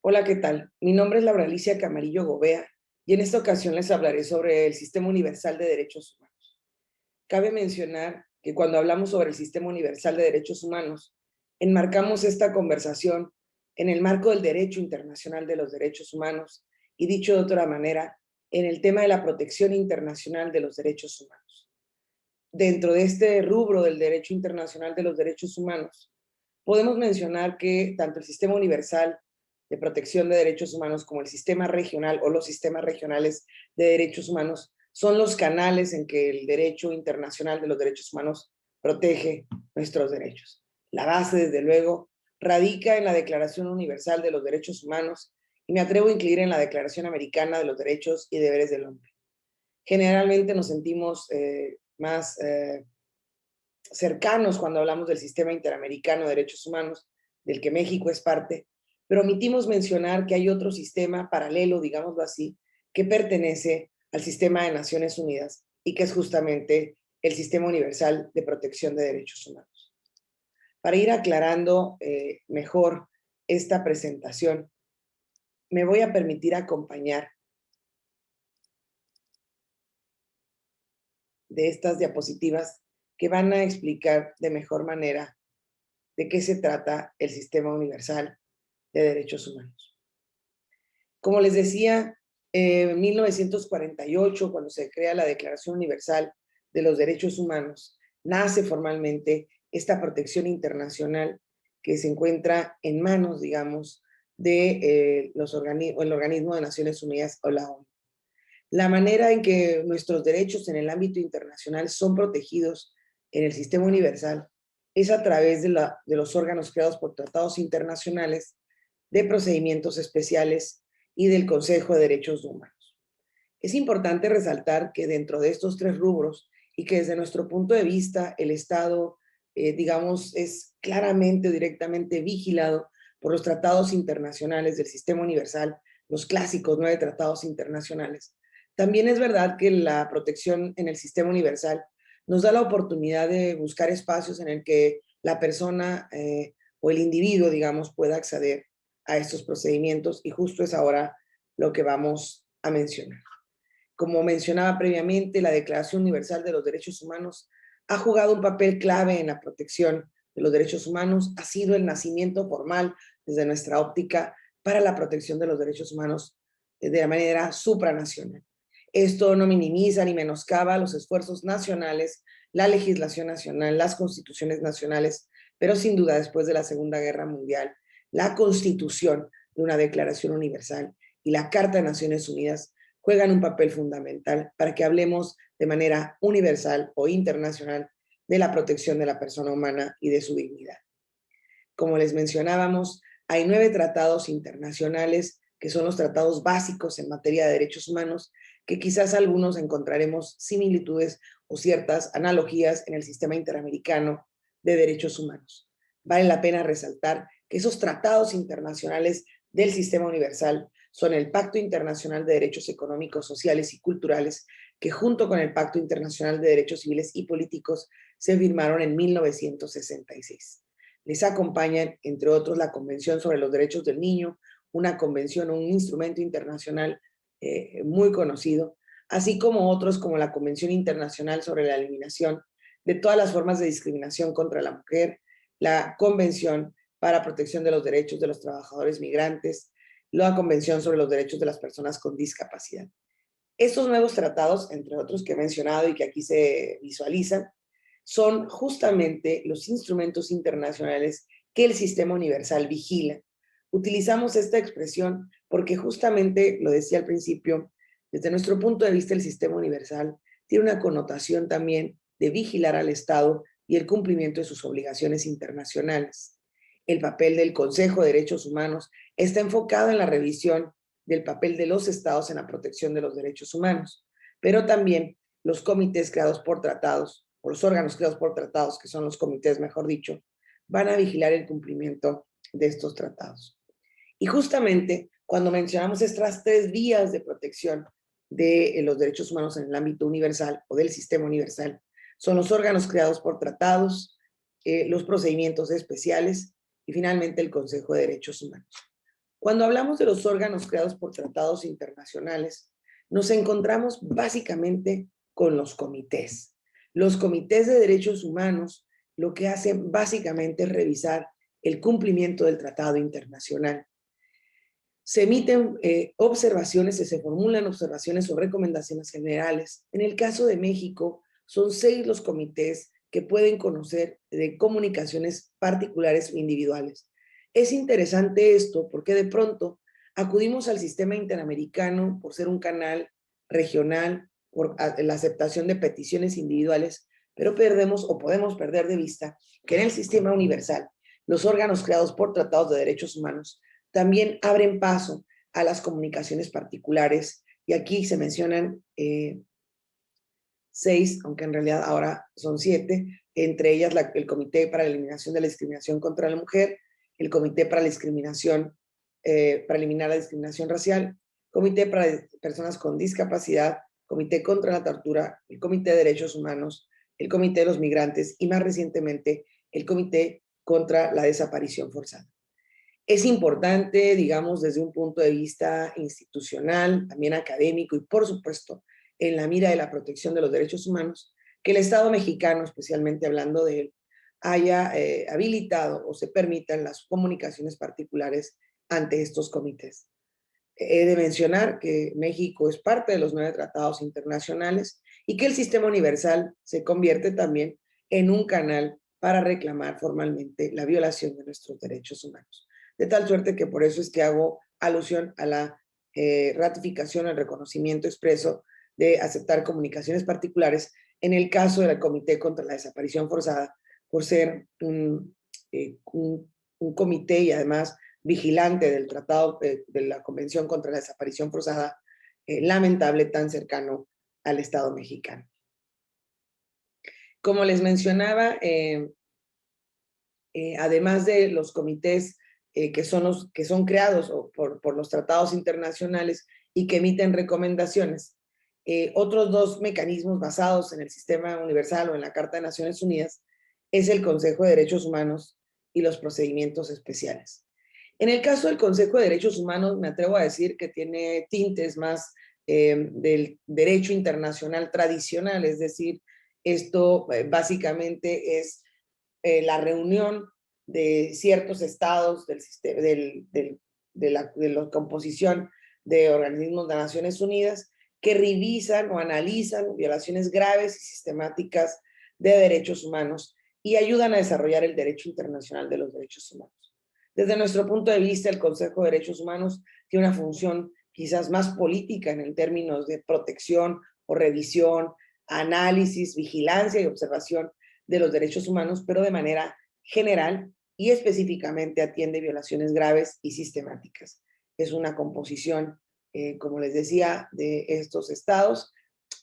Hola, ¿qué tal? Mi nombre es Laura Alicia Camarillo Gobea y en esta ocasión les hablaré sobre el Sistema Universal de Derechos Humanos. Cabe mencionar que cuando hablamos sobre el Sistema Universal de Derechos Humanos, enmarcamos esta conversación en el marco del derecho internacional de los derechos humanos y, dicho de otra manera, en el tema de la protección internacional de los derechos humanos. Dentro de este rubro del derecho internacional de los derechos humanos, podemos mencionar que tanto el Sistema Universal de Protección de Derechos Humanos como el sistema regional o los sistemas regionales de derechos humanos son los canales en que el derecho internacional de los derechos humanos protege nuestros derechos. La base, desde luego, radica en la Declaración Universal de los Derechos Humanos y me atrevo a incluir en la Declaración Americana de los Derechos y Deberes del Hombre. Generalmente nos sentimos más cercanos cuando hablamos del Sistema Interamericano de Derechos Humanos, del que México es parte, pero omitimos mencionar que hay otro sistema paralelo, digámoslo así, que pertenece al sistema de Naciones Unidas y que es justamente el Sistema Universal de Protección de Derechos Humanos. Para ir aclarando mejor esta presentación, me voy a permitir acompañar de estas diapositivas que van a explicar de mejor manera de qué se trata el Sistema Universal de Derechos Humanos. Como les decía, en 1948, cuando se crea la Declaración Universal de los Derechos Humanos, nace formalmente esta protección internacional que se encuentra en manos, digamos, de el Organismo de Naciones Unidas o la ONU. La manera en que nuestros derechos en el ámbito internacional son protegidos en el sistema universal es a través de los órganos creados por tratados internacionales, de procedimientos especiales y del Consejo de Derechos Humanos. Es importante resaltar que dentro de estos tres rubros y que desde nuestro punto de vista el Estado, digamos, es claramente, directamente vigilado por los tratados internacionales del sistema universal, los clásicos 9 tratados internacionales. También es verdad que la protección en el sistema universal nos da la oportunidad de buscar espacios en el que la persona o el individuo, digamos, pueda acceder a estos procedimientos y justo es ahora lo que vamos a mencionar. Como mencionaba previamente, la Declaración Universal de los Derechos Humanos ha jugado un papel clave en la protección de los derechos humanos, ha sido el nacimiento formal desde nuestra óptica para la protección de los derechos humanos de manera supranacional. Esto no minimiza ni menoscaba los esfuerzos nacionales, la legislación nacional, las constituciones nacionales, pero sin duda después de la Segunda Guerra Mundial, la constitución de una Declaración Universal y la Carta de Naciones Unidas juegan un papel fundamental para que hablemos de manera universal o internacional de la protección de la persona humana y de su dignidad. Como les mencionábamos, hay 9 tratados internacionales que son los tratados básicos en materia de derechos humanos, que quizás algunos encontraremos similitudes o ciertas analogías en el sistema interamericano de derechos humanos. Vale la pena resaltar que esos tratados internacionales del sistema universal son el Pacto Internacional de Derechos Económicos, Sociales y Culturales, que junto con el Pacto Internacional de Derechos Civiles y Políticos se firmaron en 1966. Les acompañan, entre otros, la Convención sobre los Derechos del Niño, una convención o un instrumento internacional muy conocido, así como otros como la Convención Internacional sobre la Eliminación de todas las formas de discriminación contra la mujer, la Convención para Protección de los Derechos de los Trabajadores Migrantes, la Convención sobre los Derechos de las Personas con Discapacidad. Estos nuevos tratados, entre otros que he mencionado y que aquí se visualizan, son justamente los instrumentos internacionales que el sistema universal vigila. Utilizamos esta expresión porque justamente, lo decía al principio, desde nuestro punto de vista el sistema universal tiene una connotación también de vigilar al Estado y el cumplimiento de sus obligaciones internacionales. El papel del Consejo de Derechos Humanos está enfocado en la revisión del papel de los Estados en la protección de los derechos humanos, pero también los comités creados por tratados, o los órganos creados por tratados, que son los comités, mejor dicho, van a vigilar el cumplimiento de estos tratados. Y justamente cuando mencionamos estas 3 vías de protección de los derechos humanos en el ámbito universal o del sistema universal, son los órganos creados por tratados, los procedimientos especiales y finalmente el Consejo de Derechos Humanos. Cuando hablamos de los órganos creados por tratados internacionales, nos encontramos básicamente con los comités. Los comités de derechos humanos lo que hacen básicamente es revisar el cumplimiento del tratado internacional. Se emiten observaciones, se formulan observaciones o recomendaciones generales. En el caso de México, son 6 los comités que pueden conocer de comunicaciones particulares o individuales. Es interesante esto porque de pronto acudimos al sistema interamericano por ser un canal regional, por la aceptación de peticiones individuales, pero perdemos o podemos perder de vista que en el sistema universal, los órganos creados por tratados de derechos humanos también abren paso a las comunicaciones particulares, y aquí se mencionan 6, aunque en realidad ahora son 7, entre ellas el Comité para la Eliminación de la Discriminación contra la Mujer, el Comité para la Discriminación, para eliminar la discriminación racial, Comité para Personas con Discapacidad, Comité contra la Tortura, el Comité de Derechos Humanos, el Comité de los Migrantes y más recientemente el Comité contra la Desaparición Forzada. Es importante, digamos, desde un punto de vista institucional, también académico y, por supuesto, en la mira de la protección de los derechos humanos, que el Estado mexicano, especialmente hablando de él, haya habilitado o se permitan las comunicaciones particulares ante estos comités. He de mencionar que México es parte de los 9 tratados internacionales y que el sistema universal se convierte también en un canal para reclamar formalmente la violación de nuestros derechos humanos. De tal suerte que por eso es que hago alusión a la ratificación, al reconocimiento expreso de aceptar comunicaciones particulares en el caso del Comité contra la Desaparición Forzada, por ser un comité y además vigilante del tratado de la Convención contra la Desaparición Forzada, lamentable, tan cercano al Estado mexicano. Como les mencionaba, además de los comités que son creados por los tratados internacionales y que emiten recomendaciones, otros 2 mecanismos basados en el sistema universal o en la Carta de Naciones Unidas es el Consejo de Derechos Humanos y los procedimientos especiales. En el caso del Consejo de Derechos Humanos, me atrevo a decir que tiene tintes más del derecho internacional tradicional, es decir, esto básicamente es la reunión de ciertos estados del sistema, de la composición de organismos de Naciones Unidas que revisan o analizan violaciones graves y sistemáticas de derechos humanos y ayudan a desarrollar el derecho internacional de los derechos humanos. Desde nuestro punto de vista, el Consejo de Derechos Humanos tiene una función quizás más política en términos de protección o revisión, análisis, vigilancia y observación de los derechos humanos, pero de manera general y específicamente atiende violaciones graves y sistemáticas. Es una composición, como les decía, de estos estados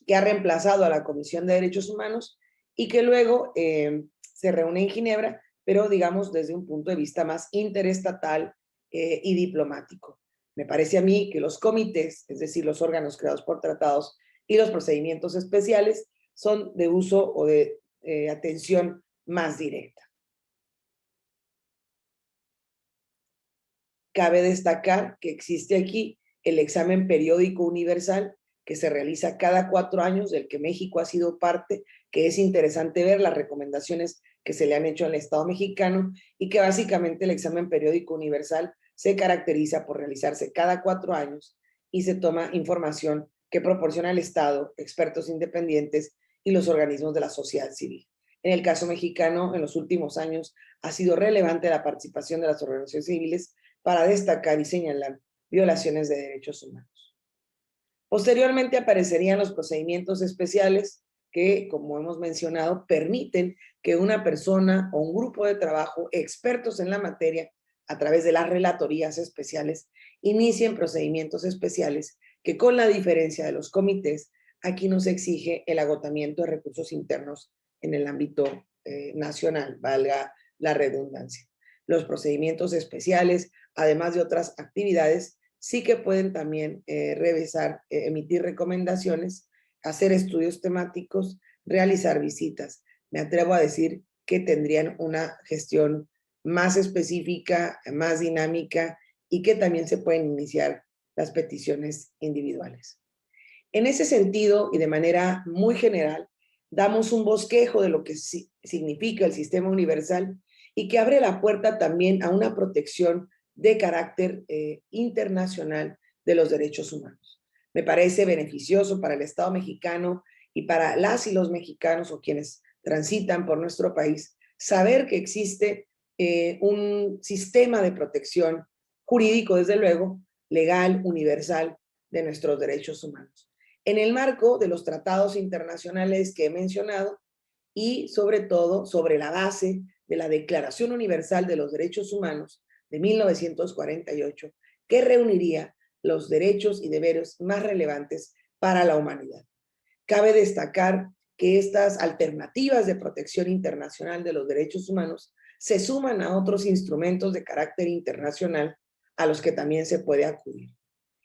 que ha reemplazado a la Comisión de Derechos Humanos y que luego se reúne en Ginebra, pero digamos desde un punto de vista más interestatal y diplomático. Me parece a mí que los comités, es decir, los órganos creados por tratados y los procedimientos especiales son de uso o de atención más directa. Cabe destacar que existe aquí el examen periódico universal que se realiza cada 4 años, del que México ha sido parte, que es interesante ver las recomendaciones que se le han hecho al Estado mexicano y que básicamente el examen periódico universal se caracteriza por realizarse cada 4 años y se toma información que proporciona el Estado, expertos independientes y los organismos de la sociedad civil. En el caso mexicano, en los últimos años ha sido relevante la participación de las organizaciones civiles para destacar y señalar violaciones de derechos humanos. Posteriormente aparecerían los procedimientos especiales que, como hemos mencionado, permiten que una persona o un grupo de trabajo expertos en la materia, a través de las relatorías especiales, inicien procedimientos especiales que, con la diferencia de los comités, aquí no se exige el agotamiento de recursos internos en el ámbito nacional, valga la redundancia. Los procedimientos especiales, además de otras actividades, sí que pueden también revisar, emitir recomendaciones, hacer estudios temáticos, realizar visitas. Me atrevo a decir que tendrían una gestión más específica, más dinámica y que también se pueden iniciar las peticiones individuales. En ese sentido, y de manera muy general, damos un bosquejo de lo que significa el sistema universal y que abre la puerta también a una protección de carácter internacional de los derechos humanos. Me parece beneficioso para el Estado mexicano y para las y los mexicanos o quienes transitan por nuestro país saber que existe un sistema de protección jurídico, desde luego, legal, universal, de nuestros derechos humanos. En el marco de los tratados internacionales que he mencionado y sobre todo sobre la base de la Declaración Universal de los Derechos Humanos de 1948, que reuniría los derechos y deberes más relevantes para la humanidad. Cabe destacar que estas alternativas de protección internacional de los derechos humanos se suman a otros instrumentos de carácter internacional a los que también se puede acudir.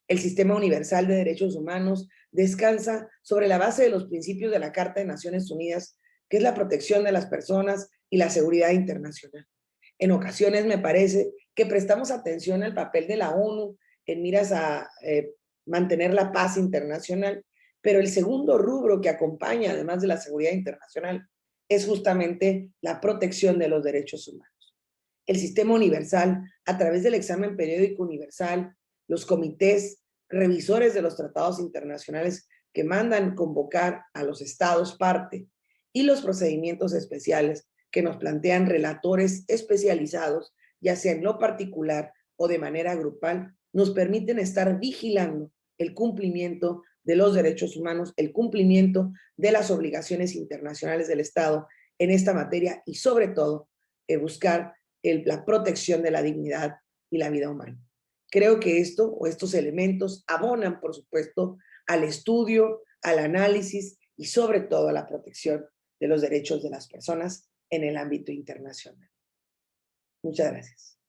El Sistema Universal de Derechos Humanos descansa sobre la base de los principios de la Carta de Naciones Unidas, que es la protección de las personas y la seguridad internacional. En ocasiones me parece que prestamos atención al papel de la ONU en miras a mantener la paz internacional, pero el segundo rubro que acompaña, además de la seguridad internacional, es justamente la protección de los derechos humanos. El Sistema Universal, a través del examen periódico universal, los comités revisores de los tratados internacionales que mandan convocar a los estados parte y los procedimientos especiales que nos plantean relatores especializados, ya sea en lo particular o de manera grupal, nos permiten estar vigilando el cumplimiento de los derechos humanos, el cumplimiento de las obligaciones internacionales del Estado en esta materia y sobre todo buscar la protección de la dignidad y la vida humana. Creo que esto o estos elementos abonan, por supuesto, al estudio, al análisis y sobre todo a la protección de los derechos de las personas en el ámbito internacional. Muchas gracias.